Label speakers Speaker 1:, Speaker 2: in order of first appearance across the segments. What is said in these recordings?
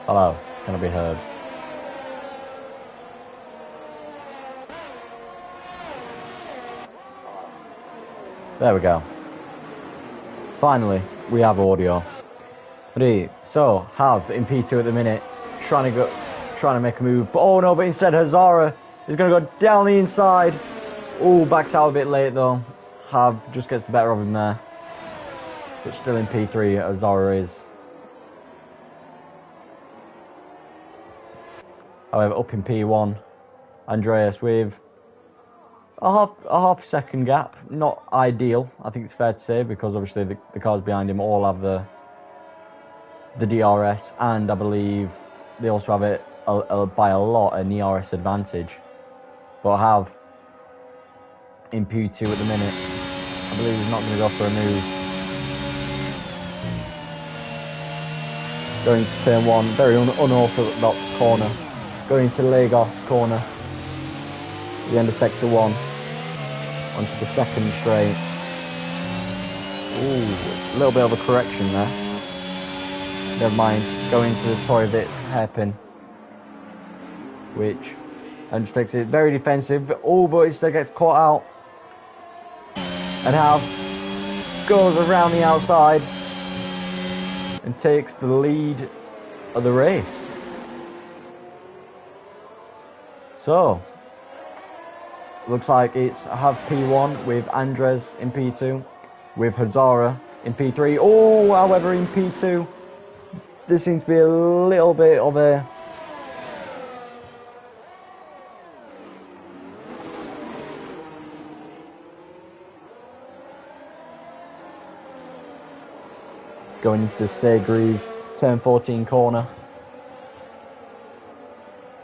Speaker 1: Hello, can I be heard? There we go. Finally, we have audio. Ready? So, Have in P2 at the minute, trying to make a move. But oh no! But instead, Hazara is going to go down the inside. Oh, backs out a bit late though. Have just gets the better of him there. But still in P3, Hazara is. However, up in P1, Andreas with a half second gap. Not ideal, I think it's fair to say, because obviously the cars behind him all have the DRS, and I believe they also have it by a lot an ERS advantage. But Have in P2 at the minute, I believe he's not going to go for a move. Going to turn 1, very unorthodox corner. Going to Lagos corner, at the end of sector 1, onto the second straight. Ooh, a little bit of a correction there. Never mind, going to the Torivit hairpin, which, and just takes it very defensive. Oh, but it still gets caught out. And Have goes around the outside and takes the lead of the race. So, looks like it's Have P1 with Andres in P2, with Hazara in P3. Oh, however, in P2, there seems to be a little bit of a going into the Segres turn 14 corner.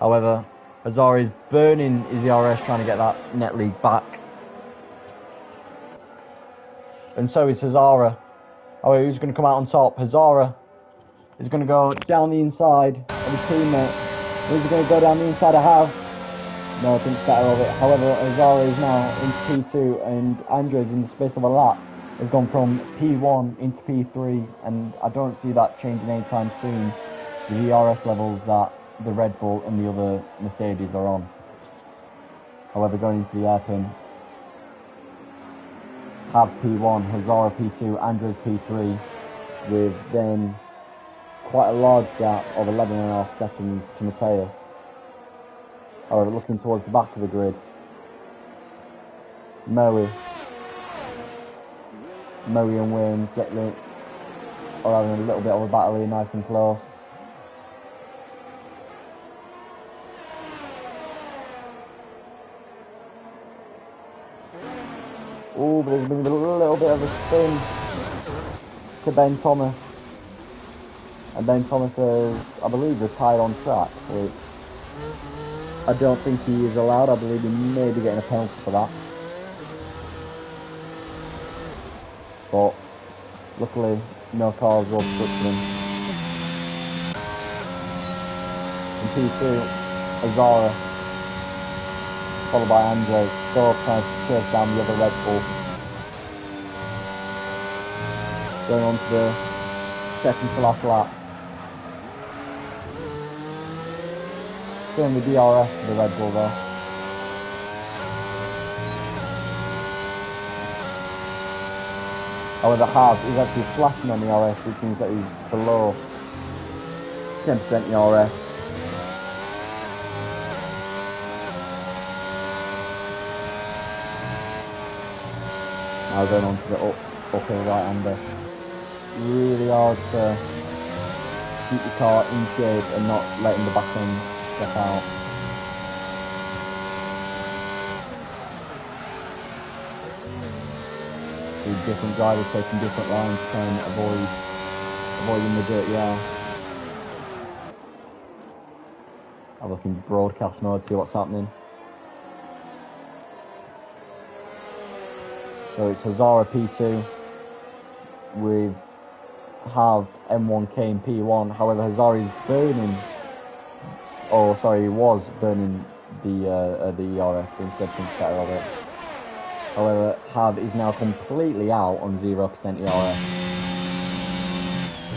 Speaker 1: However, Hazara is burning his ERS trying to get that net lead back. And so is Hazara. However, who's going to come out on top? Hazara is going to go down the inside of his teammate. Who's going to go down the inside of Have? No, I think it's better of it. However, Hazara is now into P2, and Andres, in the space of a lap, has gone from P1 into P3, and I don't see that changing anytime soon. The ERS levels that the Red Bull and the other Mercedes are on. However, going into the hairpin, Have P1, Hazara P2, Andres P3, with then quite a large gap of 11.5 seconds to Mateus. However, looking towards the back of the grid, Moe and Wayne Jetlit are having a little bit of a battle here, nice and close. Oh, but there's been a little bit of a spin to Ben Thomas. And Ben Thomas is, I believe, retired on track, which I don't think he is allowed. I believe he may be getting a penalty for that. But luckily, no cars were obstructing him. In P2, Hazara, followed by Andres, still trying to chase down the other Red Bull. Going on to the second to last lap. Still in the DRS for the Red Bull though. However, Have is actually flashing on the RS, which means that he's below 10% ERS. Now going on to the uphill right-hander. Really hard to keep the car in shape and not letting the back end step out. With different drivers taking different lines, trying to avoiding the dirty air. I'll look in broadcast mode, see what's happening. So it's Hazara P2 with Have M1K in P1. However, Hazara is burning, oh sorry, he was burning the ERS instead of better of it. However, Have is now completely out on 0% ERS.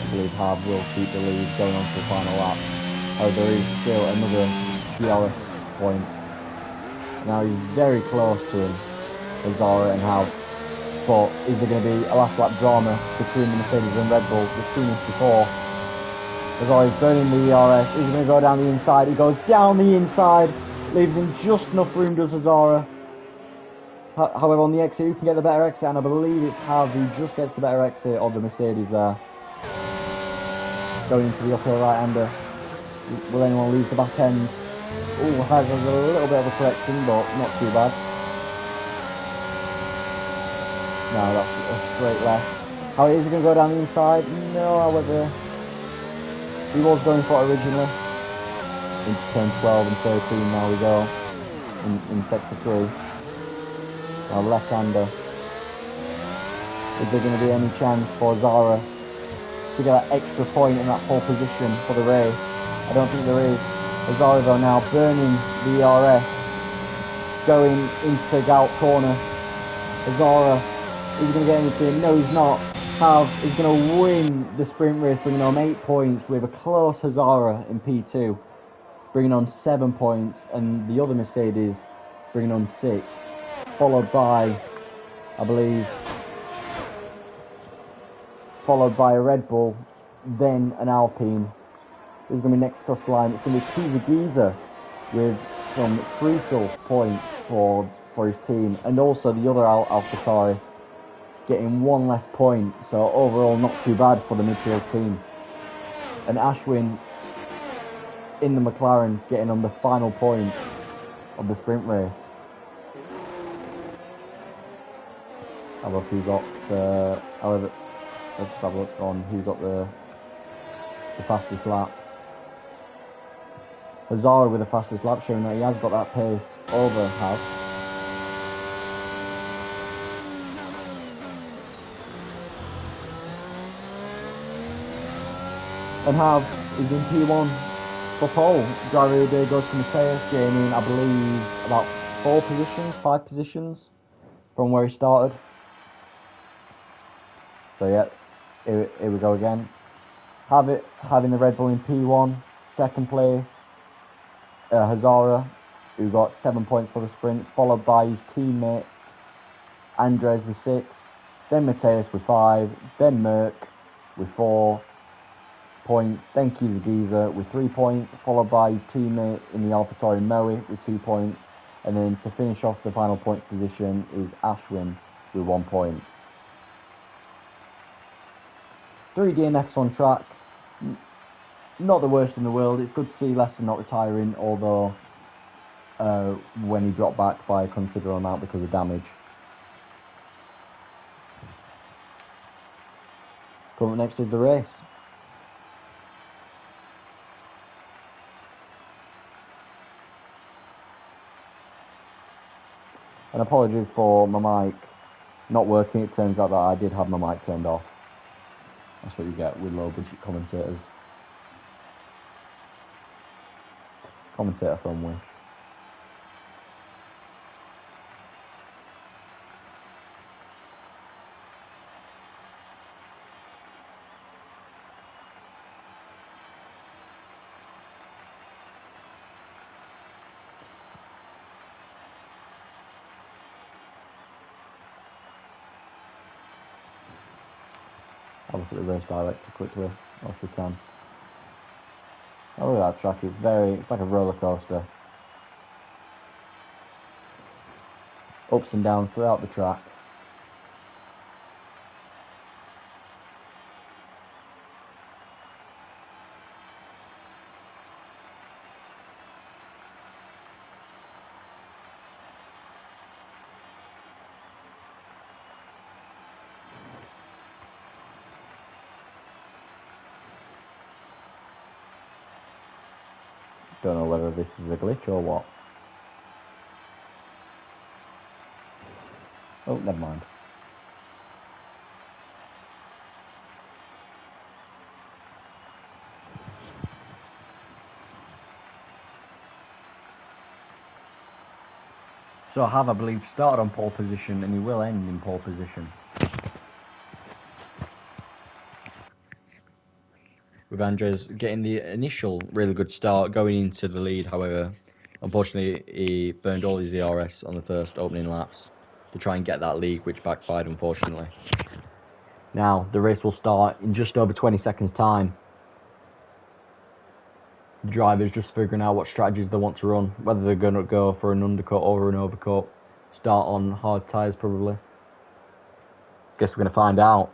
Speaker 1: I believe Have will keep the lead going on to the final lap. Oh, there is still another DRS point. Now he's very close to him, Azara and House. But is there going to be a last lap drama between the Mercedes and Red Bull? We've seen this before. Azara is burning the ERS. Is he going to go down the inside? He goes down the inside. Leaves him just enough room, does Azara. However, on the exit, who can get the better exit? And I believe it's Harvey just gets the better exit of the Mercedes there. Going into the uphill right-hander. Will anyone lose the back end? Oh, has a little bit of a correction, but not too bad. No, that's a straight left. How is he going to go down the inside? No, however, he was going for it originally. Into turn 12 and 13, now we go. In sector 3. Now left-hander. Is there going to be any chance for Zara to get that extra point in that pole position for the race? I don't think there is. Zara though now burning the ERS. Going into Galt corner. Zara, is he going to get anything? No, he's not. He's going to win the sprint race, bringing home 8 points with a close Hazara in P2, bringing on 7 points, and the other Mercedes bringing on 6, followed by, I believe, a Red Bull, then an Alpine. This is going to be next cross line. It's going to be Kiza Giza with some crucial points for his team, and also the other AlphaTauri getting 1 less point, so overall not too bad for the midfield team. And Ashwin in the McLaren getting on the final point of the sprint race. Have a look who got let's have a look on who got the fastest lap. Hazara with the fastest lap, showing that he has got that pace over Haas. And Haas is in P1 for pole. Driver of the day goes to Matthias, gaining, I believe, about 5 positions from where he started. So yeah, here we go again. Having the Red Bull in P1, second place. Hazara, who got 7 points for the sprint, followed by his teammate Andres with 6, then Matthias with 5, then Merck with 4 points, then Kiza Giza with 3 points, followed by his teammate in the AlphaTauri Moe with 2 points, and then to finish off the final points position is Ashwin with 1 point. 3 DNFs on track. Not the worst in the world. It's good to see Lester not retiring, although when he dropped back by a considerable amount because of damage. Coming up next is the race. And apologies for my mic not working. It turns out that I did have my mic turned off. That's what you get with low budget commentators. Commentator from Wish. I'll look at the race director quickly, if we can. Oh, look at that track, it's like a roller coaster. Ups and downs throughout the track. Don't know whether this is a glitch or what. Oh, never mind. So I believe, started on pole position and he will end in pole position. with Andres getting the initial really good start, going into the lead. However, unfortunately, he burned all his ERS on the first opening laps to try and get that lead, which backfired, unfortunately. Now, the race will start in just over 20 seconds' time. The drivers just figuring out what strategies they want to run, whether they're going to go for an undercut or an overcut. Start on hard tyres, probably. Guess we're going to find out.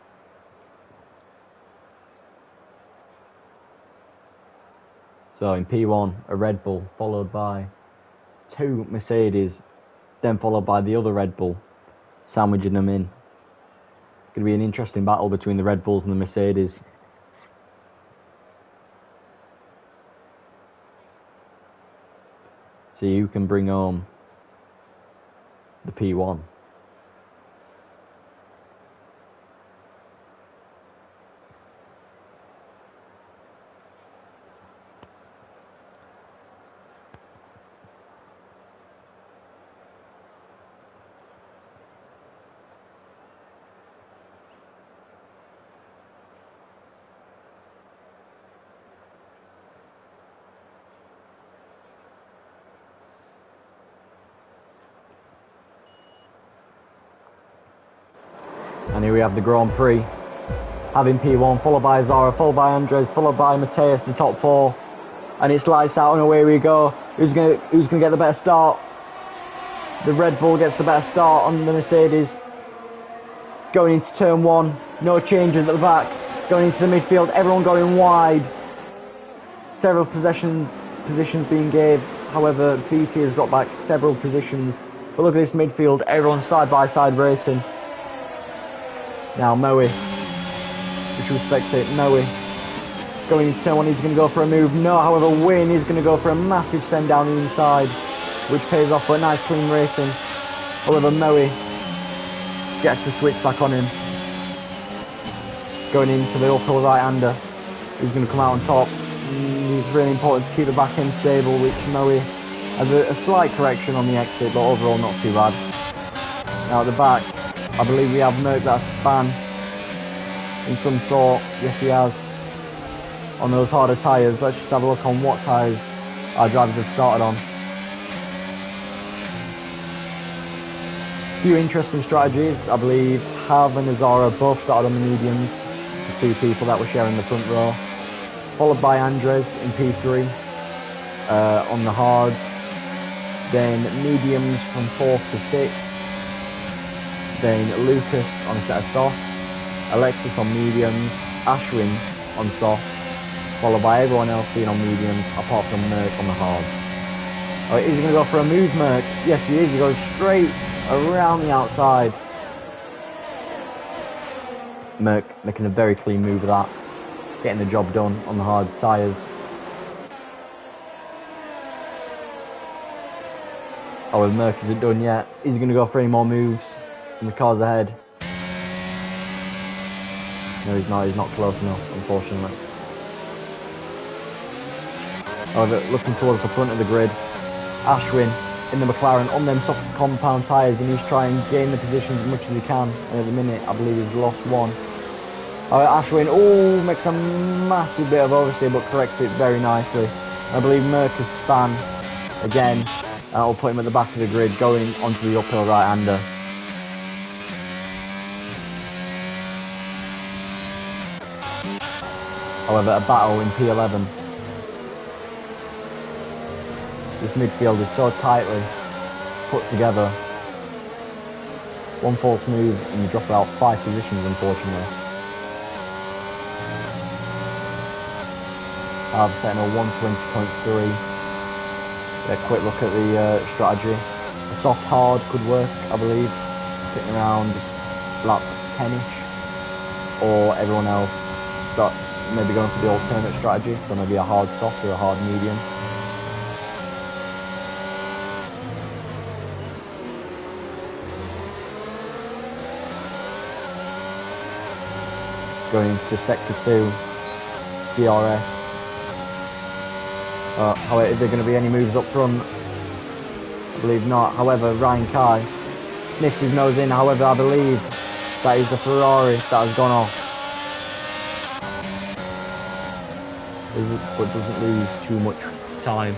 Speaker 1: So in P1, a Red Bull, followed by 2 Mercedes, then followed by the other Red Bull, sandwiching them in. It's going to be an interesting battle between the Red Bulls and the Mercedes. See who can bring home the P1. And here we have the Grand Prix, having P1, followed by Zara, followed by Andres, followed by Mateus, the top 4. And it's lights out and away we go. Who's gonna get the better start? The Red Bull gets the better start on the Mercedes. Going into turn 1, no changes at the back. Going into the midfield, everyone going wide. Several positions being gave. However, BT has dropped back several positions. But look at this midfield, everyone side by side racing. Now Moe, which will spectate Moe, going into turn 1, he's going to go for a move. No, however, Wayne is going to go for a massive send down the inside, which pays off for a nice clean racing. However, Moe gets the switch back on him. Going into the uphill right-hander, who's going to come out on top. It's really important to keep the back end stable, which Moe has a slight correction on the exit, but overall not too bad. Now at the back, I believe we have Merck that's span in some sort. Yes, he has. On those harder tyres. Let's just have a look on what tyres our drivers have started on. Few interesting strategies. I believe Hav and Azara both started on the mediums. The 2 people that were sharing the front row. Followed by Andres in P3 on the hards. Then mediums from 4th to 6th. Then Lucas on a set of soft, Alexis on mediums, Ashwin on soft, followed by everyone else being on mediums, apart from Merck on the hard. Oh, is he going to go for a move, Merck? Yes, he is. He goes straight around the outside. Merck making a very clean move of that, getting the job done on the hard tyres. Oh, Merck isn't done yet. Is he going to go for any more moves? And the car's ahead. No, he's not close enough, unfortunately. However, looking towards the front of the grid, Ashwin in the McLaren on them soft compound tyres, and he's trying to gain the positions as much as he can. And at the minute, I believe he's lost 1. Ashwin, makes a massive bit of oversteer, but corrects it very nicely. I believe Merck's span again. That'll put him at the back of the grid, going onto the uphill right-hander. However, a battle in P11. This midfield is so tightly put together. One false move and you drop out 5 positions, unfortunately. I've set a 120.3. Yeah, quick look at the strategy. A soft hard could work, I believe. Sitting around lap 10ish. Or everyone else start maybe going for the alternate strategy, so maybe a hard soft or a hard medium. Going into sector 2, DRS. However, is there going to be any moves up front? I believe not. However, Ryan Kai sniffed his nose in. However, I believe that is the Ferrari that has gone off. but doesn't lose too much time.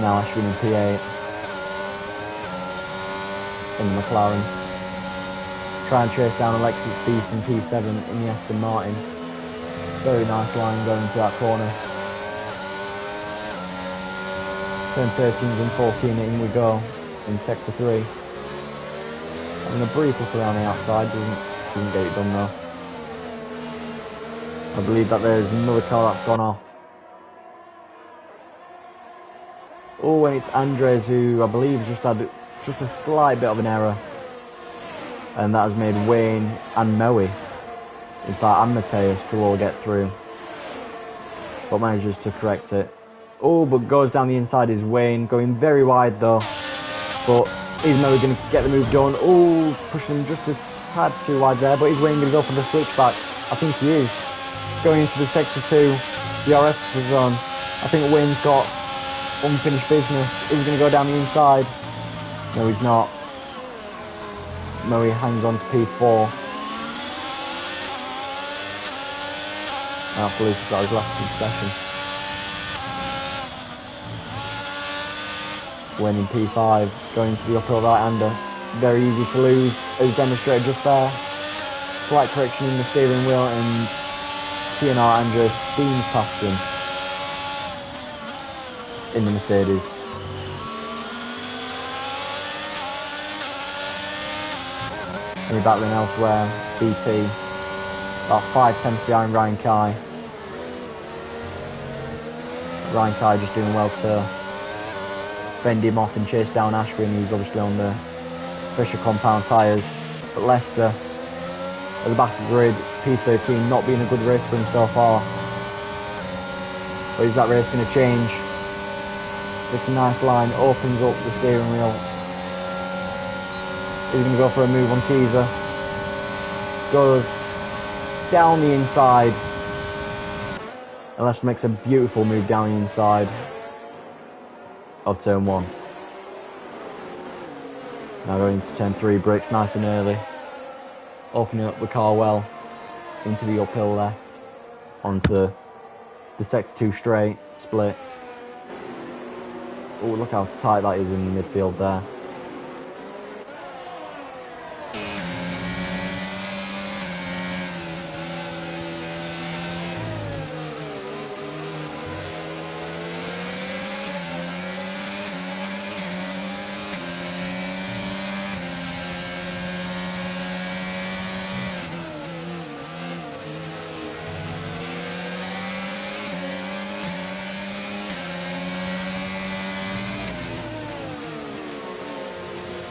Speaker 1: Now Ashwin in P8 in the McLaren. Try and chase down Alexis Beast in P7 in the Aston Martin. Very nice line going to that corner. Turn 13s and 14 in we go in sector 3. Having a brief look around the outside, doesn't get it done though. I believe that there's another car that's gone off. Oh, and it's Andres who I believe just had just a slight bit of an error. And that has made Wayne and Moe, in fact and Mateus, to all get through. But manages to correct it. Oh, but goes down the inside is Wayne, going very wide though. But is Moe going to get the move done? Oh, pushing him just a tad too wide there, but is Wayne going to go for the switchback? I think he is. Going into the sector 2, the RS is on. I think Wayne's got unfinished business. Is he going to go down the inside? No, he's not. Moe hangs on to P4. Absolutely got his last concession. Wayne in P5, going to the uphill right-hander. Very easy to lose, as demonstrated just there. Slight correction in the steering wheel and TNR Andres steams past him in the Mercedes. And he's battling elsewhere, BP, about 5 tenths behind Ryan Kai. Ryan Kai just doing well to fend him off and chase down Ashwin, who's obviously on the Fisher compound tyres. But Leicester at the back of the grid, P13, not being a good race for him so far. But is that race going to change? It's a nice line, opens up the steering wheel. He's going to go for a move on teaser. Goes down the inside. And Leicester makes a beautiful move down the inside of turn 1. Now going into turn 3, brakes nice and early. Opening up the car well into the uphill left. Onto the sector 2 straight, split. Oh, look how tight that is in the midfield there.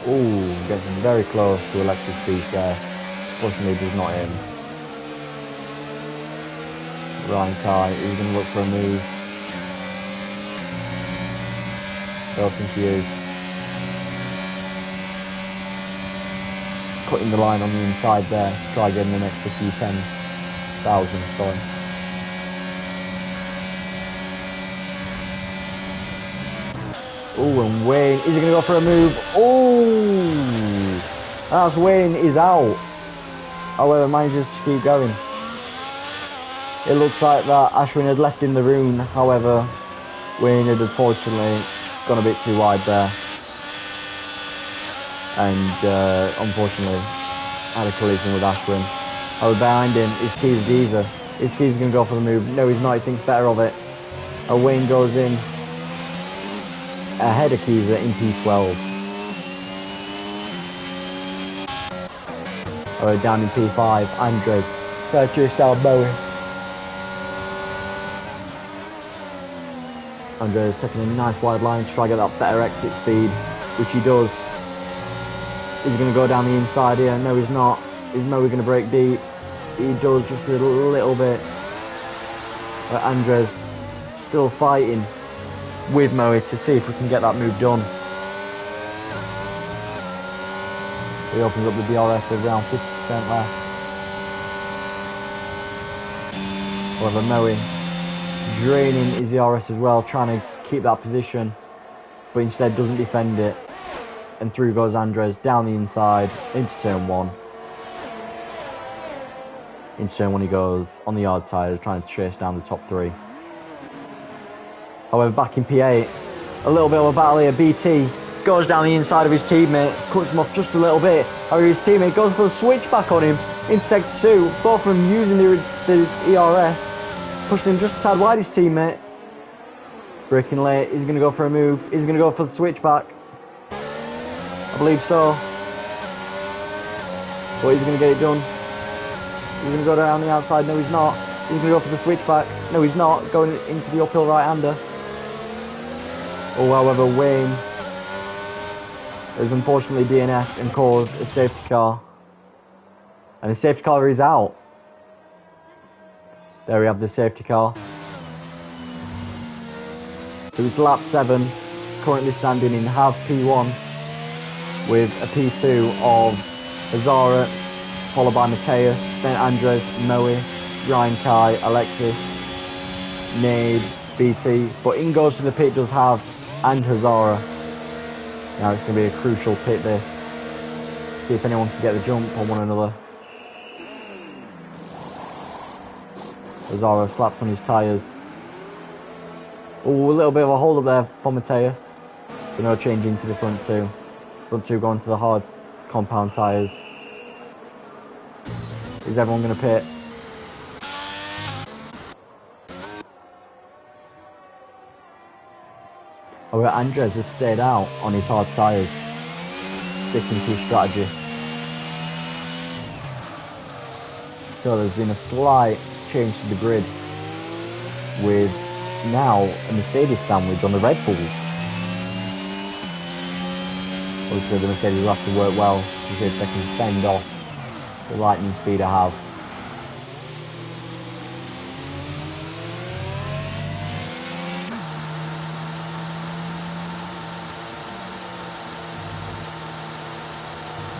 Speaker 1: Ooh, getting very close to Alexis Beast there. Fortunately does not hit him. Ryan Kai is going to look for a move. Don't think he is. Cutting the line on the inside there. Try getting an extra few 10,000, sorry. Oh, and Wayne, is he going to go for a move? Oh, that's Wayne is out. However, manages to keep going. It looks like that Ashwin had left in the room. However, Wayne had unfortunately gone a bit too wide there. And unfortunately had a collision with Ashwin. However, behind him is Keys Diva. Is Keys going to go for the move? No, he's not. He thinks better of it. And Wayne goes in ahead of Kiza in P12. Down in P5, Andres. Sergio Stalboe. Andres taking a nice wide line to try to get that better exit speed, which he does. He's going to go down the inside here. No, he's not. Is Moe going to break deep? He does just a little bit. But Andres still fighting with Moe to see if we can get that move done. He opens up the DRS with around 50% left. However, Moe draining his DRS as well, trying to keep that position, but instead doesn't defend it. And through goes Andres down the inside into turn 1. into turn 1 he goes on the yard tyres, trying to chase down the top 3. However, back in P8, a little bit of a battle here. BT goes down the inside of his teammate, cuts him off just a little bit. However, his teammate goes for a switchback on him in Sector 2. Both of them using the ERS, pushing him just a tad wide his teammate. Braking late, he's going to go for a move. He's going to go for the switchback. I believe so. But he's going to get it done. He's going to go down the outside. No, he's not. He's going to go for the switchback. No, he's not. Going into the uphill right-hander. Oh, however, Wayne has unfortunately DNF'd and caused a safety car. And the safety car is out. There we have the safety car. So it's lap 7, currently standing in half P1 with a P2 of Azara, followed by Mateus, then Andres, Moe, Ryan Kai, Alexis, Nade, BT. But in goes to the pit does have and Hazara. Now it's going to be a crucial pit this. See if anyone can get the jump on one another. Hazara slaps on his tyres. Oh, a little bit of a hold up there for Mateus. So no change into the front 2. Front 2 going to the hard compound tyres. Is everyone going to pit? However, Andres has stayed out on his hard tyres, sticking to his strategy. So there's been a slight change to the grid with now a Mercedes sandwich on the Red Bulls. Obviously the Mercedes will have to work well to see if they can fend off the lightning speed I have.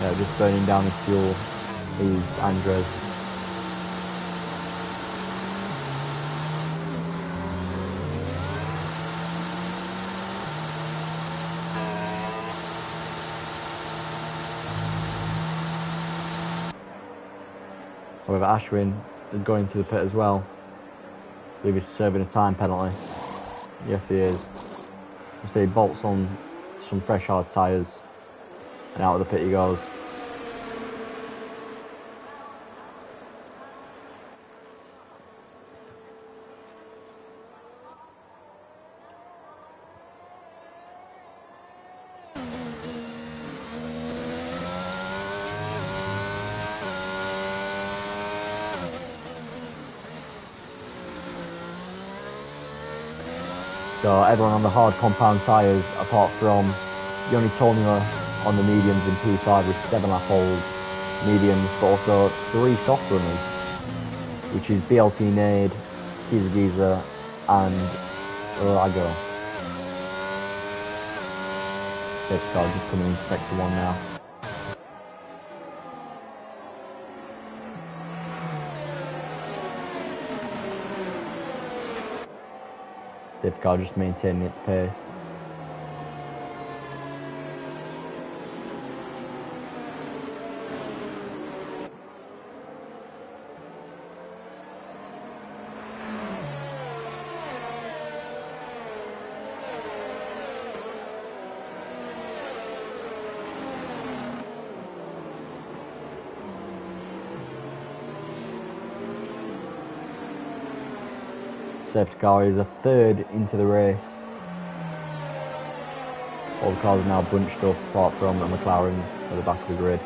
Speaker 1: Yeah, just burning down his fuel is Andres. However, Ashwin is going to the pit as well. I believe he's serving a time penalty. Yes, he is. So he bolts on some fresh hard tyres and out of the pit he goes. So everyone on the hard compound tyres, apart from the only Tonio on the mediums in P5 with 7 lap old mediums, but also 3 soft runners, which is BLT Nade, Giza and Lago. Safety car just coming into sector 1 now. Safety car just maintaining its pace. Safety car is a third into the race. All the cars are now bunched up apart from the McLaren at the back of the grid.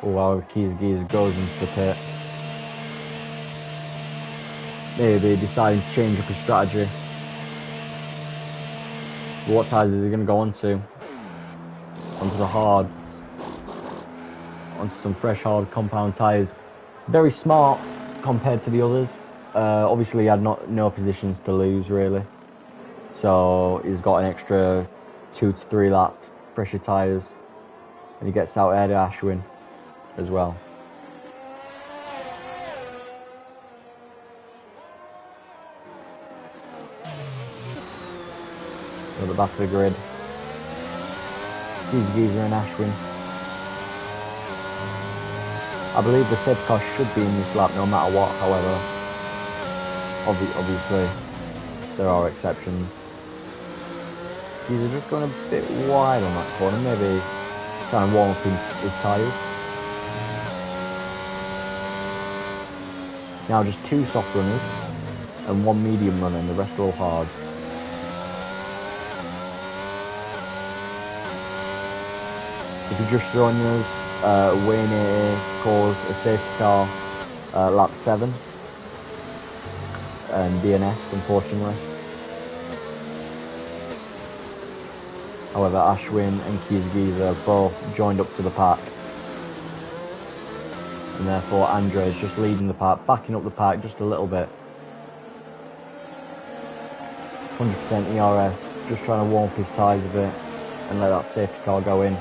Speaker 1: Oh, our Geezer goes into the pit. Maybe deciding to change up his strategy. But what tyres is he going to go onto? Onto the hards. Onto some fresh hard compound tyres. Very smart compared to the others. Obviously he had no positions to lose really. So he's got an extra 2 to 3 lap fresher tyres. And he gets out ahead of Ashwin as well. At the back of the grid. Geezer and Ashwin. I believe the safety car should be in this lap no matter what, however. Obviously, there are exceptions. Geezer just going a bit wide on that corner, maybe trying to warm up his tyres. Now just 2 soft runners and 1 medium runner and the rest are all hard. If you're just joining us, Wayne caused a safety car lap 7 and DNS unfortunately. However, Ashwin and Geezer both joined up to the pack. And therefore Andre is just leading the pack, backing up the pack just a little bit. 100% ERS, just trying to warm up his tyres a bit and let that safety car go in.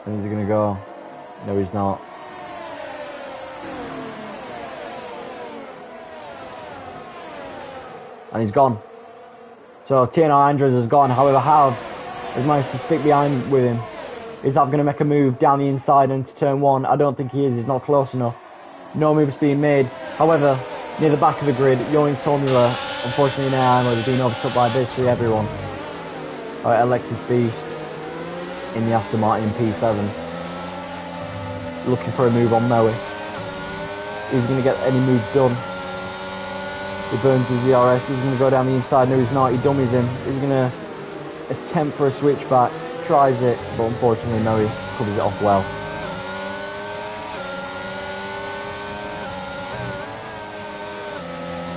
Speaker 1: And is he going to go? No, he's not. And he's gone. So TNR Andres has gone. However, Hav has managed to stick behind with him. Is Hav going to make a move down the inside into turn 1? I don't think he is. He's not close enough. No moves being made. However, near the back of the grid, Yoing's Formula, unfortunately now has been overtook by basically everyone. Alright, Alexis Beast in the Aston Martin P7. Looking for a move on Moe. He's going to get any moves done. He burns his ERS, he's going to go down the inside. No, he's not, he dummies him. He's going to attempt for a switchback, tries it, but unfortunately no, he covers it off well.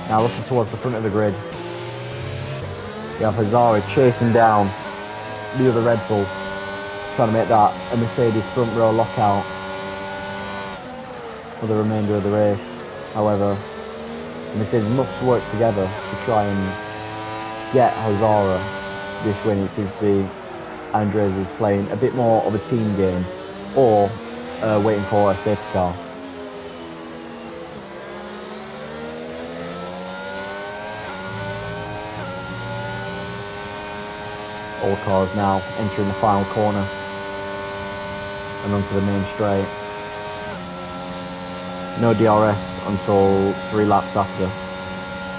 Speaker 1: Now looking towards the front of the grid. We have Hazara chasing down the other Red Bull, trying to make that a Mercedes front row lockout for the remainder of the race. However, the Mercedes must work together to try and get Hazara this win. It seems to be Andres is playing a bit more of a team game or waiting for a safety car. All cars now entering the final corner and onto the main straight. No DRS until 3 laps after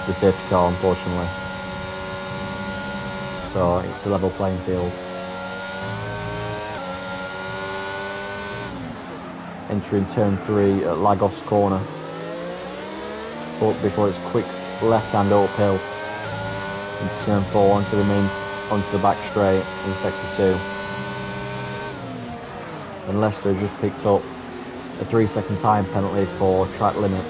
Speaker 1: the safety car, unfortunately. So it's a level playing field. Entering turn 3 at Lagos corner. But before it's quick left-hand uphill into turn 4 onto the back straight in sector 2. And Leicester just picked up a 3-second time penalty for track limit.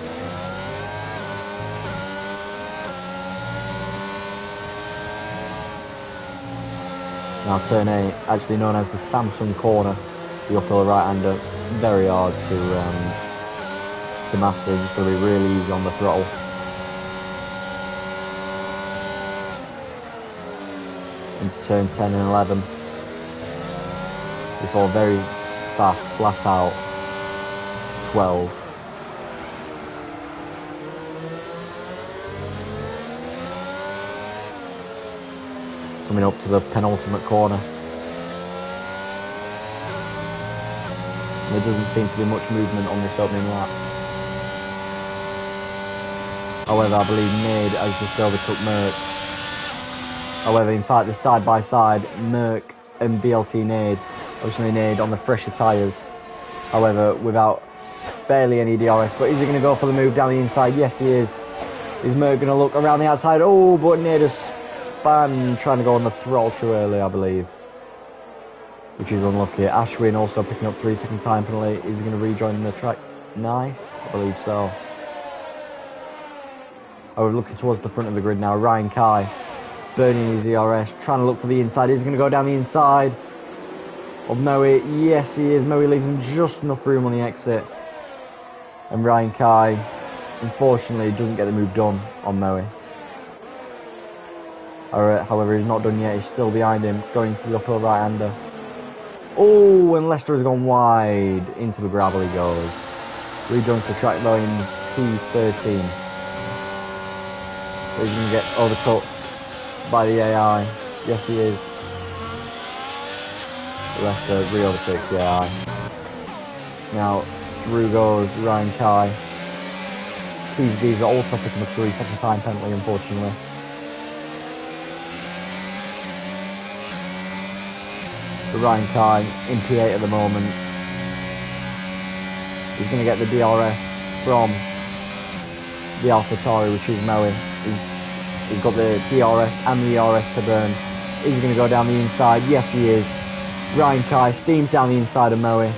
Speaker 1: Now turn 8, actually known as the Samsung corner, the uphill right-hander, very hard to master, just going to be really easy on the throttle. Into turn 10 and 11, before very fast, flat out 12. Coming up to the penultimate corner. There doesn't seem to be much movement on this opening lap. However, I believe Nade has just overtook Merck. However, in fact, the side-by-side, Merck and BLT Nade, obviously Nade on the fresher tyres. However, without barely any DRS. But is he going to go for the move down the inside? Yes, he is. Is Merck going to look around the outside? Oh, but Nade has span, trying to go on the throttle too early, I believe, which is unlucky. Ashwin also picking up 3-second time penalty. Is he going to rejoin the track? Nice, I believe so. Oh, we're looking towards the front of the grid now. Ryan Kai burning his ERS, trying to look for the inside. He's going to go down the inside of Moe. Yes, he is. Moe leaving just enough room on the exit. And Ryan Kai, unfortunately, doesn't get the move done on Moe. However, he's not done yet. He's still behind him, going for the uphill right-hander. Oh, and Leicester has gone wide. Into the gravel he goes. Rejoins the track though in 2:13. He's going to get overcut by the AI. Yes, he is. Leicester re-overtakes the AI. Now, through goes Ryan Kai. These are also picking up 3-second time penalty, unfortunately. So Ryan Kai in P8 at the moment. He's going to get the DRS from the AlphaTauri, which is Moe. He's got the DRS and the ERS to burn. Is he going to go down the inside? Yes, he is. Ryan Kai steams down the inside of Moe. And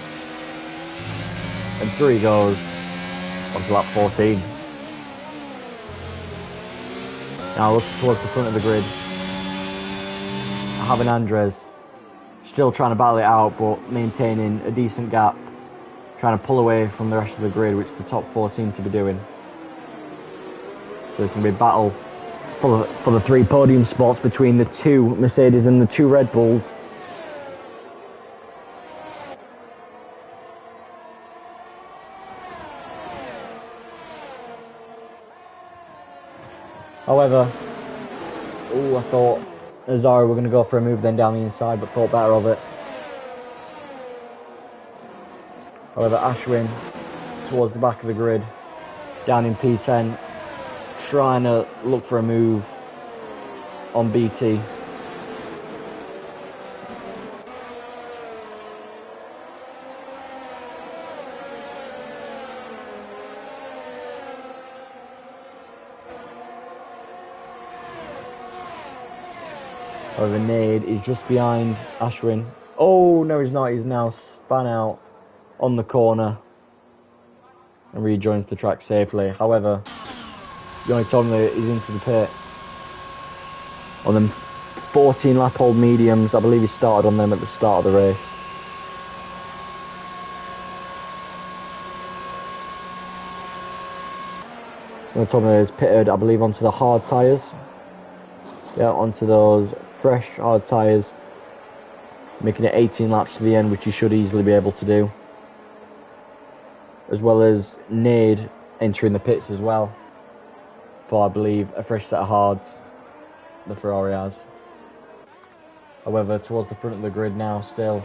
Speaker 1: through he goes onto lap 14. Now looking towards the front of the grid. Having Andres still trying to battle it out, but maintaining a decent gap. Trying to pull away from the rest of the grid, which the top 4 seem to be doing. So it's going to be a battle for the 3 podium spots between the 2 Mercedes and the 2 Red Bulls. However, I thought Azara were going to go for a move then down the inside, but thought better of it. However, Ashwin towards the back of the grid, down in P10, trying to look for a move on BT. However, Nade is just behind Ashwin. Oh, no, he's not. He's now spun out on the corner and rejoins the track safely. However, the only told me he's into the pit on them 14 lap old mediums. I believe he started on them at the start of the race. The only told me he's pitted, I believe, onto the hard tyres. Yeah, onto those fresh hard tyres, making it 18 laps to the end, which he should easily be able to do. As well as Nade entering the pits as well, for I believe a fresh set of hards the Ferrari has. However, towards the front of the grid now, still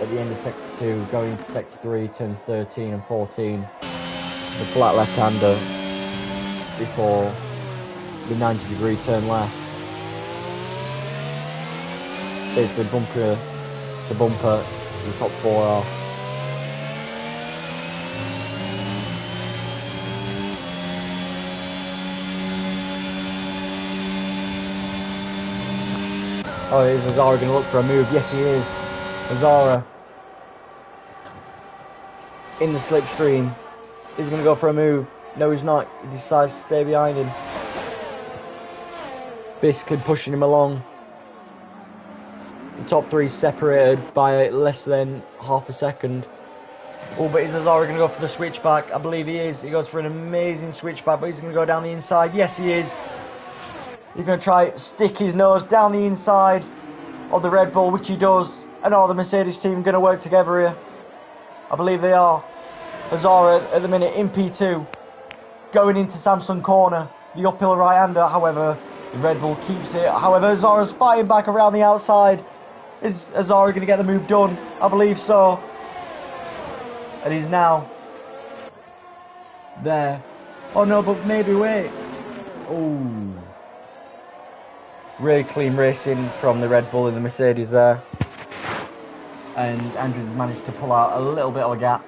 Speaker 1: at the end of sector 2, going into sector 3, turns 13 and 14, the flat left-hander before the 90-degree turn left. Basically bumper to bumper, the top 4 off. Oh, is Azara going to look for a move? Yes, he is. Azara in the slipstream. He's going to go for a move. No, he's not. He decides to stay behind him. Basically pushing him along. The top 3 separated by less than half a second. Oh, but is Azara going to go for the switchback? I believe he is. He goes for an amazing switchback, but he's going to go down the inside. Yes, he is. He's going to try stick his nose down the inside of the Red Bull, which he does. And all the Mercedes team going to work together here. I believe they are. Azara at the minute in P2, going into Samsung corner, the uphill right-hander. However, the Red Bull keeps it. However, Azara's fighting back around the outside. Is Azara going to get the move done? I believe so. And he's now there. Oh no, but maybe wait. Oh. Really clean racing from the Red Bull and the Mercedes there. And Andrews has managed to pull out a little bit of a gap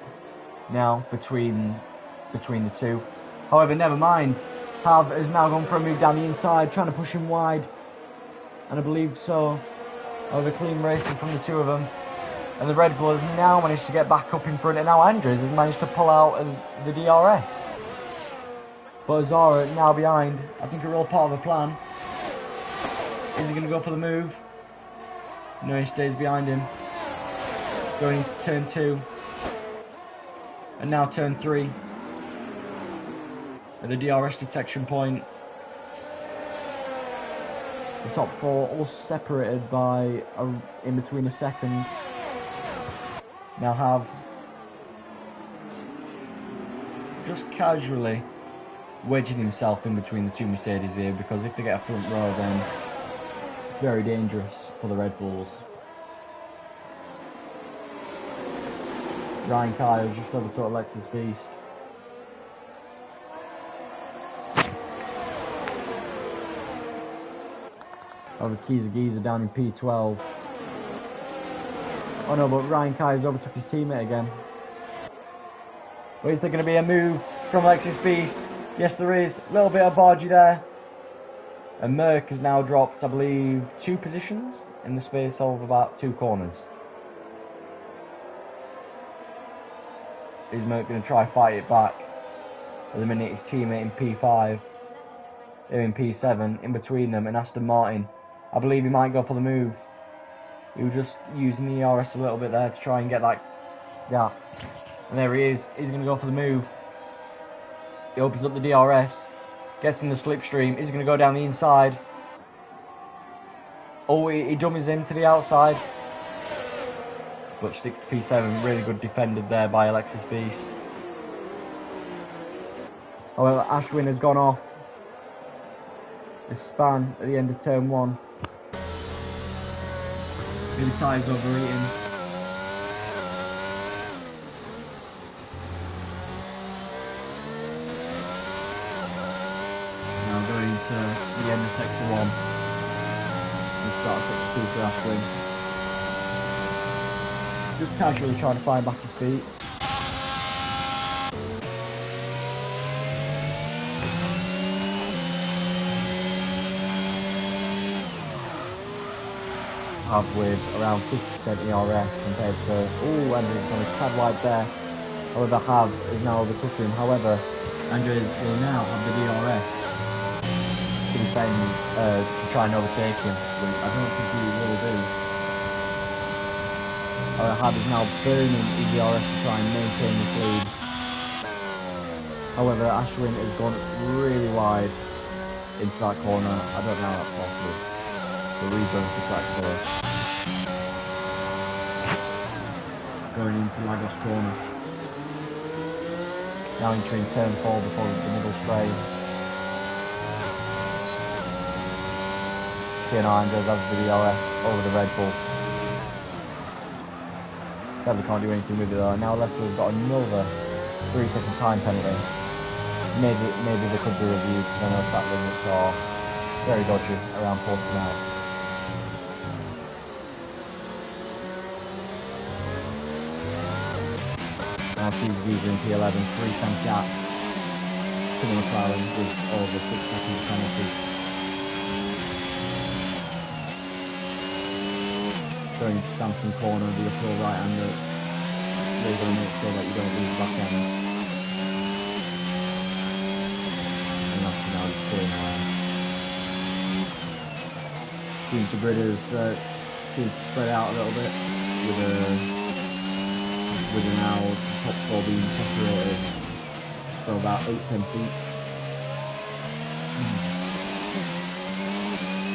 Speaker 1: now between the two. However, never mind. Hav has now gone for a move down the inside, trying to push him wide. and I believe so. Over clean racing from the two of them. And the Red Bull has now managed to get back up in front, and now Andres has managed to pull out the DRS. But Azara now behind. I think a real part of the plan. Is he going to go for the move? No, he stays behind him. Going into turn 2. And now turn 3. At the DRS detection point. The top 4 all separated by in between a second. Now have just casually wedging himself in between the two Mercedes here, because if they get a front row then it's very dangerous for the Red Bulls. Ryan Kyle just overtook Alexis Beast. Over Giza down in P12. Oh no, but Ryan Kai's overtook his teammate again. But is there going to be a move from Alexis Beast? Yes, there is. A little bit of bargy there. And Merck has now dropped, I believe, 2 positions in the space of about 2 corners. Is Merck going to try fight it back? At the minute, his teammate in P5, they're in P7, in between them, and Aston Martin. I believe he might go for the move. He was just using the ERS a little bit there to try and get that gap. And there he is. He's going to go for the move. He opens up the DRS. Gets in the slipstream. He's going to go down the inside. Oh, he dummies into the outside. But sticks to P7. Really good defended there by Alexis Beast. However, Ashwin has gone off the span at the end of turn 1. Maybe tyres overeating. Now going to the end of sector 1. We start sector 2 for Ashwin. Just casually trying to find back his feet. Have with around 50% ERS compared to, oh, Andres on a tad wide there. However, Have is now overtook him. However, Andres will now have the DRS to defend, to try and overtake him, which I don't think he will do. Have is now burning his DRS to try and maintain this lead. However, Ashwin has gone really wide into that corner. I don't know how that's possible. The reason to track close. Going into Lagos corner. Now entering turn 4 before the middle straight. Andres has the DRS over the Red Bull. Sadly can't do anything with it though. Now Leicester's got another 3-second time penalty. Maybe they could be reviewed, because I know that limits are very dodgy around Portugal. Now Giza in P11, 3-second gap to the McLaren with over 6 seconds penalty. Going into Samson corner, the uphill right hander. Really going to make sure that you don't lose back end. And that's now just pulling away. Seems the grid seems to spread out a little bit with now top 4 being separated for about 8-10 feet.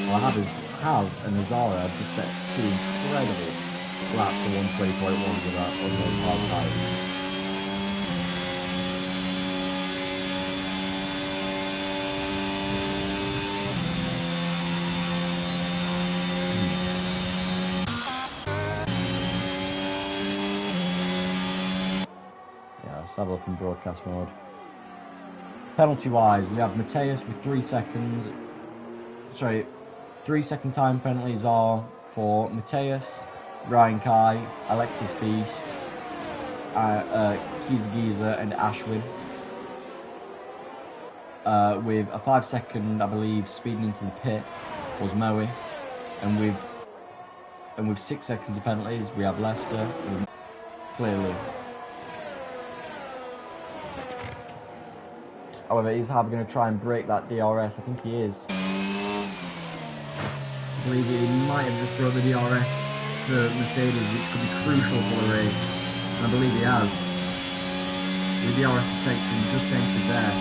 Speaker 1: Well, Have and Azara have just set 2 incredible laps to 120.1 with that on those hard tyres. Let's have a look in broadcast mode. Penalty wise, we have Mateus with 3 seconds. Sorry, 3-second time penalties are for Mateus, Ryan Kai, Alexis Beast, Giza and Ashwin. With a 5-second, I believe, speeding into the pit was Moe. and with 6 seconds of penalties, we have Leicester, clearly. However, is Harvey going to try and break that DRS? I think he is. I believe he might have just brought the DRS to Mercedes, which could be crucial for the race. And I believe he has. The DRS section just entered there.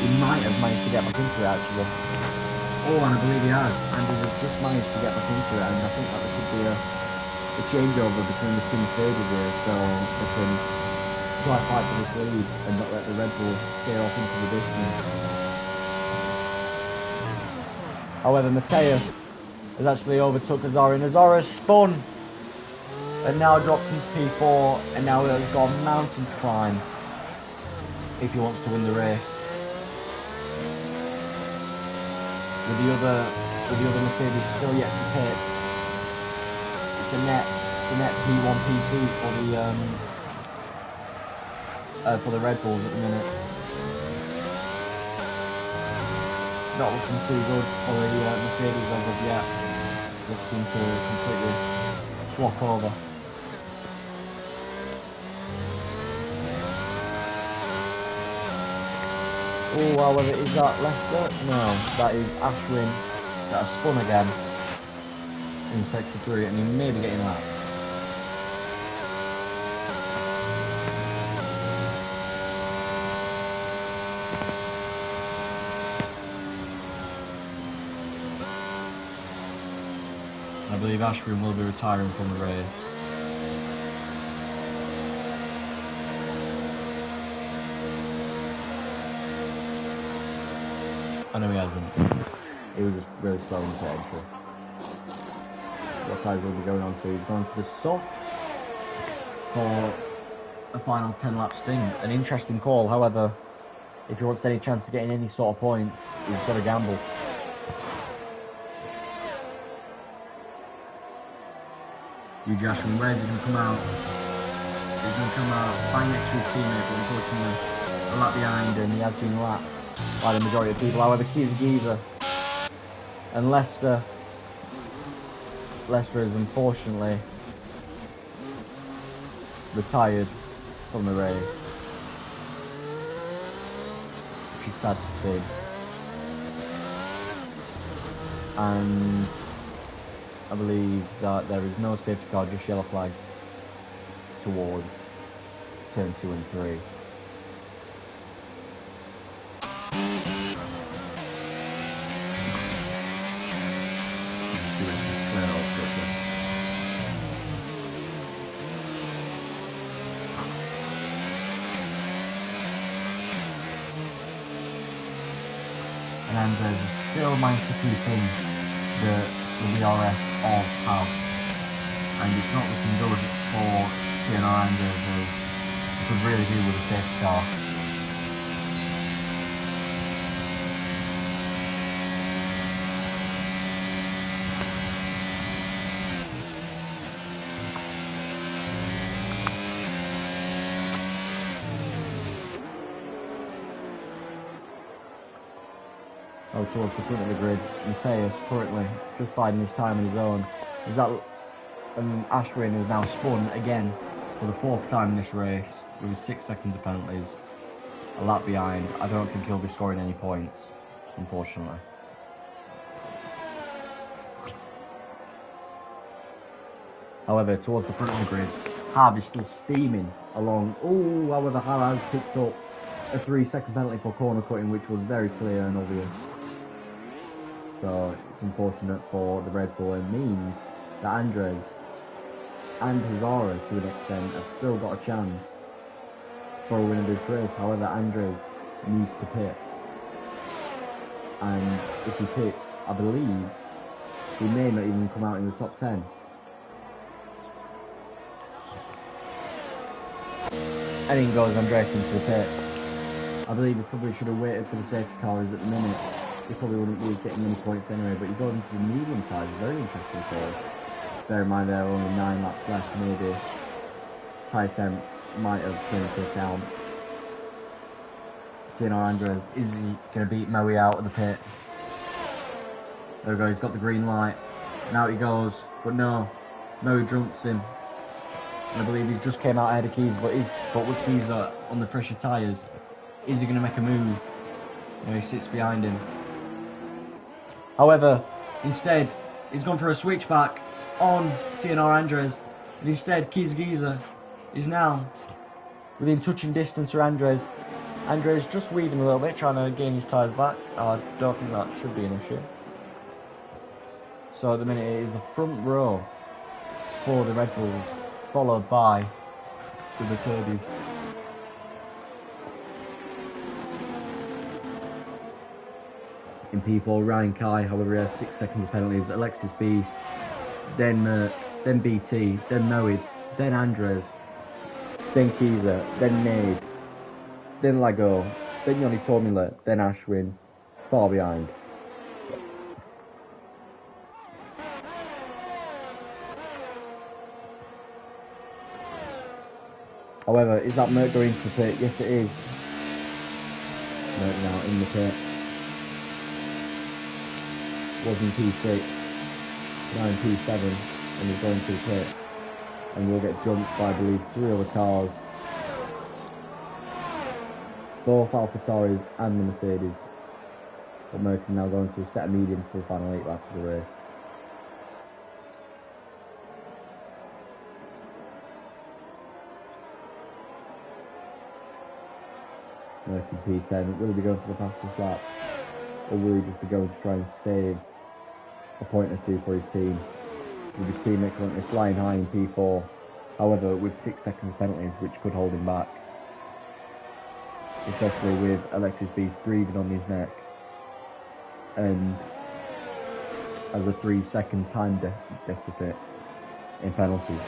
Speaker 1: He might have managed to get back into it actually. Oh, and I believe he has. And he has just managed to get back into it. And I think that there could be a changeover between the two Mercedes here, so they can try to fight for this lead and not let the Red Bull steer off into the distance. However, Matteo has actually overtook Azara, and Azara has spun and now dropped into P4, and now he's got a mountain to climb if he wants to win the race. With the other Mercedes still yet to pit, it's a net P1 P2 for the Red Bulls at the minute. Not looking too good for the Mercedes as of yet. They seem to completely swap over. Oh, however, is that Leicester? No, that is Ashwin that has spun again in sector 3, and he may be getting that. I believe Ashwin will be retiring from the race. I know he hasn't. He was just really slow into entry. What side will be going on to? He's going to the soft for a final 10 lap stint. An interesting call, however, if he wants any chance of getting any sort of points, he's got to gamble. Ashwin, where's he going to come out? He's going to come out bang next to his teammate, but unfortunately a lap behind, and he has been lapped by the majority of people. However, Giza and Leicester is unfortunately retired from the race, which is sad to see. And I believe that there is no safety car, just yellow flags towards turn 2 and 3. And Andres still managed to keep in the DRS of House, and it's not looking good for TNR Andres, who could really do with a safety car. Oh, towards the front of the grid, Mateus currently just biding his time on his own. Is that Ashwin has now spun again for the 4th time in this race with his 6 seconds of penalties, a lap behind. I don't think he'll be scoring any points, unfortunately. However, towards the front of the grid, Harv is still steaming along. Oh, however, Harv has picked up a 3-second penalty for corner cutting, which was very clear and obvious. So it's unfortunate for the Red Bull, and means that Andres and Hazara, to an extent, have still got a chance for a win of this race. However, Andres needs to pit, and if he pits, I believe he may not even come out in the top 10. And in goes Andres into the pit. I believe he probably should have waited for the safety cars at the minute. He probably wouldn't be getting many points anyway, but he goes into the medium side. Very interesting call. Bear in mind there are only 9 laps left, maybe tie attempt might have taken into account. Gino Andres, is he going to beat Moe out of the pit? There we go, he's got the green light. And out he goes. But no, he jumps him. And I believe he's just came out ahead of Keys, but with Keys on the fresher tyres, is he going to make a move? No, he sits behind him. However, instead, he's gone for a switchback on TNR Andres. And instead, Keys Giza is now within touching distance of Andres. Andres just weaving a little bit, trying to gain his tyres back. I don't think that should be an issue. So at the minute, it is a front row for the Red Bulls, followed by the Mercedes. In P4, Ryan Kai, however, he has 6 seconds of penalties. Alexis Beast, then BT, then Noid, then Andres, then Kiza, then Nade, then Lago, then Yoni Formula, then Ashwin, far behind. However, is that Merc going to the pit? Yes, it is. Merc now in the pit. Was in P6, now in P7, and he's going to the pit. And we'll get jumped by, I believe, 3 other cars. Both AlphaTauris and the Mercedes. But Merc is now going to a set of mediums for the final 8 laps of the race. Merc in P10, will he be going for the fastest lap? Or will he just be going to try and save a point or 2 for his team? With his teammate currently flying high in P4, however with 6 seconds penalties which could hold him back. Especially with Alexis Beast breathing on his neck and as a 3-second time deficit in penalties.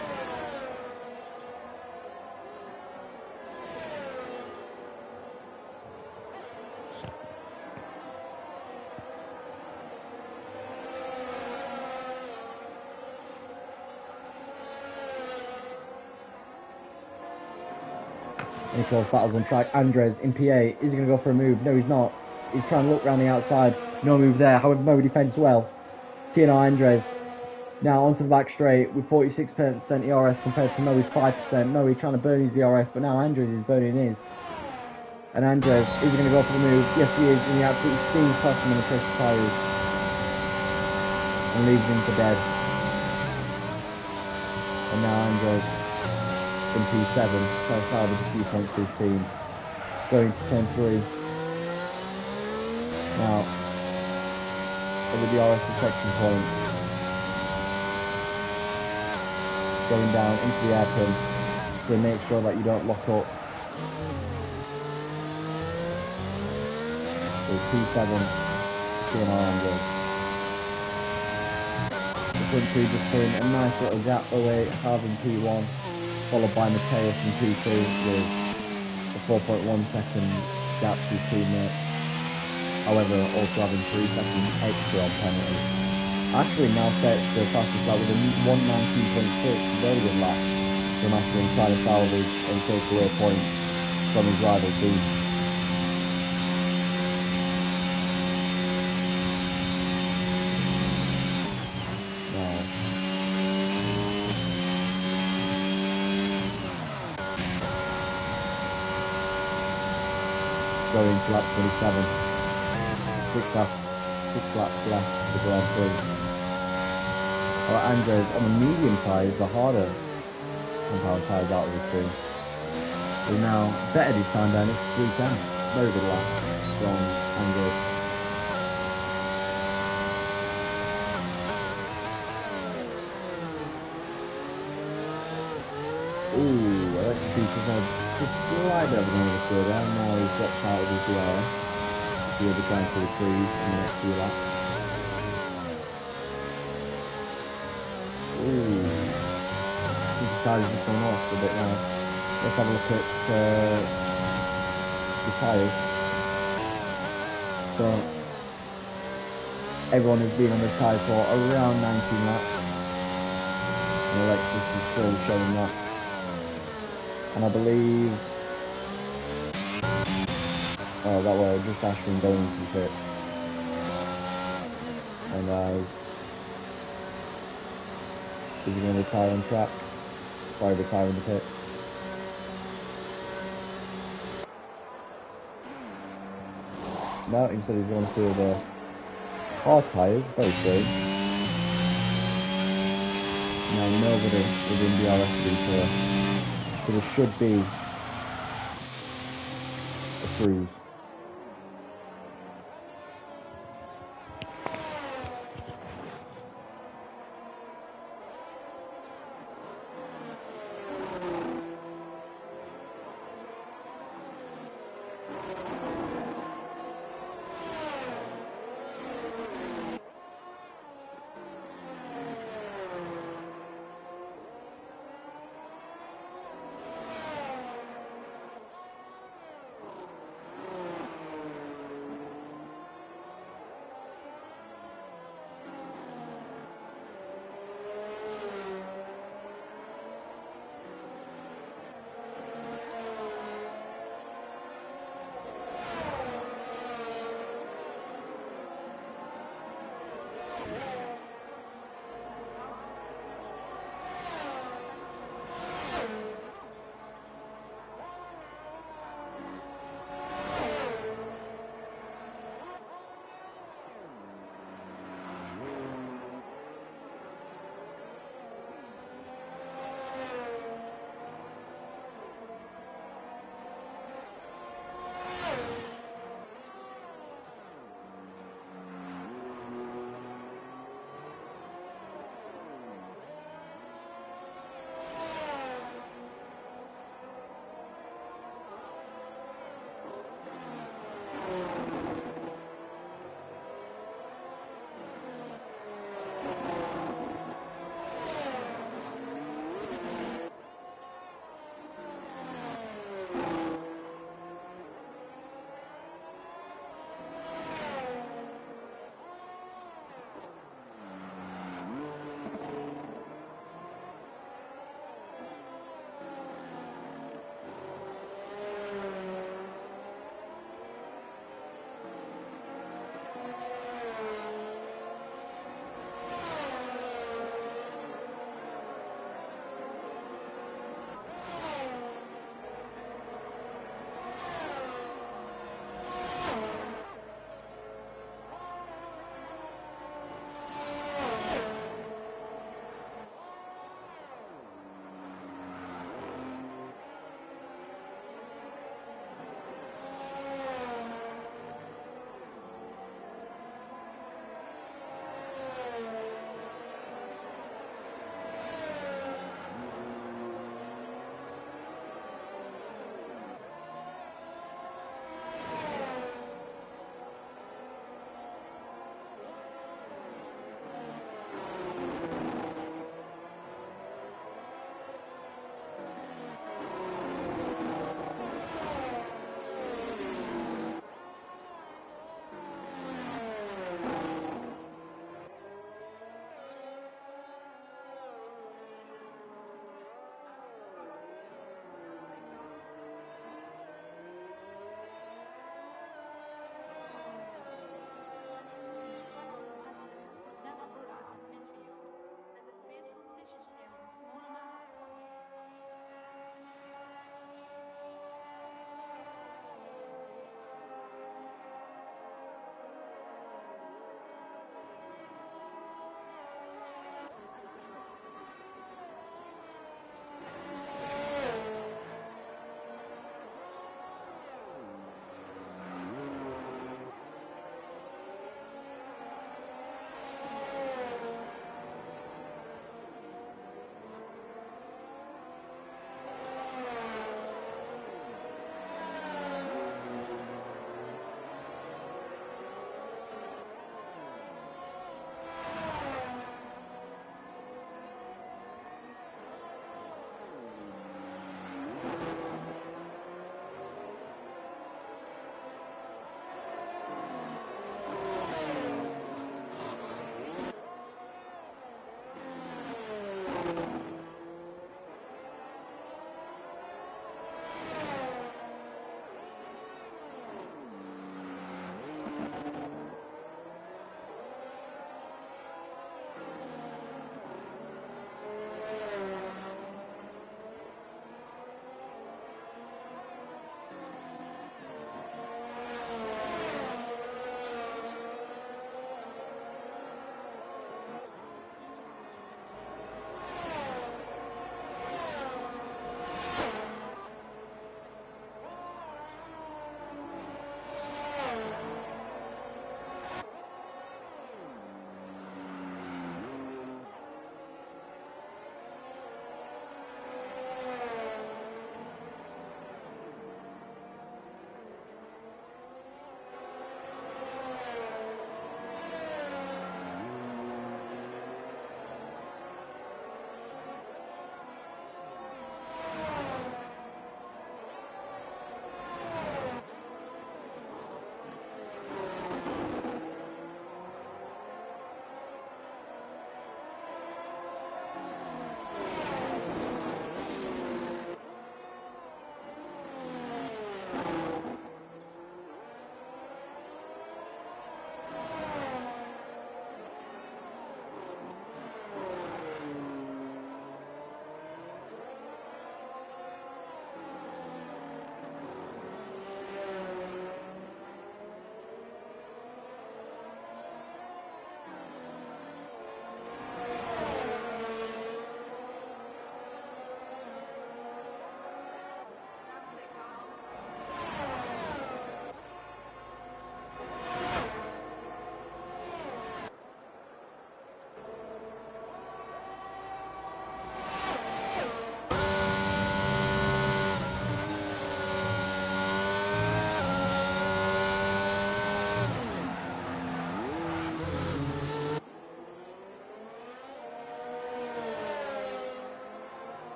Speaker 1: And he calls battles on track. Andres in P8. Is he going to go for a move? No, he's not. He's trying to look around the outside. No move there. However, Mo defends well. TNR Andres now onto the back straight with 46% ERS compared to Moe's 5%. Moe trying to burn his ERS, but now Andres is burning his. And Andres, is he going to go for the move? Yes, he is. And he absolutely steams past him on the pressure tyres. And leaves him for dead. And now Andres in P7, trying to salvage a few points for his team. Going to turn 3. Now, over the RS protection point. Going down into the airpin to make sure that you don't lock up. So P7, TNR Andres. The front 3 just pulling a nice little gap away, halving P1. Followed by Mateus in P2 with a 4.1 second gap to his teammate. However, also having 3 seconds extra on penalty. Ashwin now sets the fastest lap with a 1:19.6, very good lap from Ashwin trying to salvage and take away points from his rival team. Going to lap 27. 6 laps left to the Grand Prix. Andres on the medium tyres, the harder compound tyres out of the two. He's now better this time down, it's 3:10. Very good lap from Andres. Ooh, Alexis Beast has had just slightly over the slowdown. Now he's dropped out of his DRS. He'll be trying to retrieve in the next few laps. Ooh, he decided to come off a bit now. Let's have a look at the tyres. So, everyone has been on the tyre for around 19 laps. And Alexis is still showing that. And I believe, oh, that way, just Ashwin going into the pit. And Is he going to retire on track? Sorry, retire in the pit. No, instead he's going to the hard tyres. Very strange. Now nobody within the RS3 so there should be a cruise.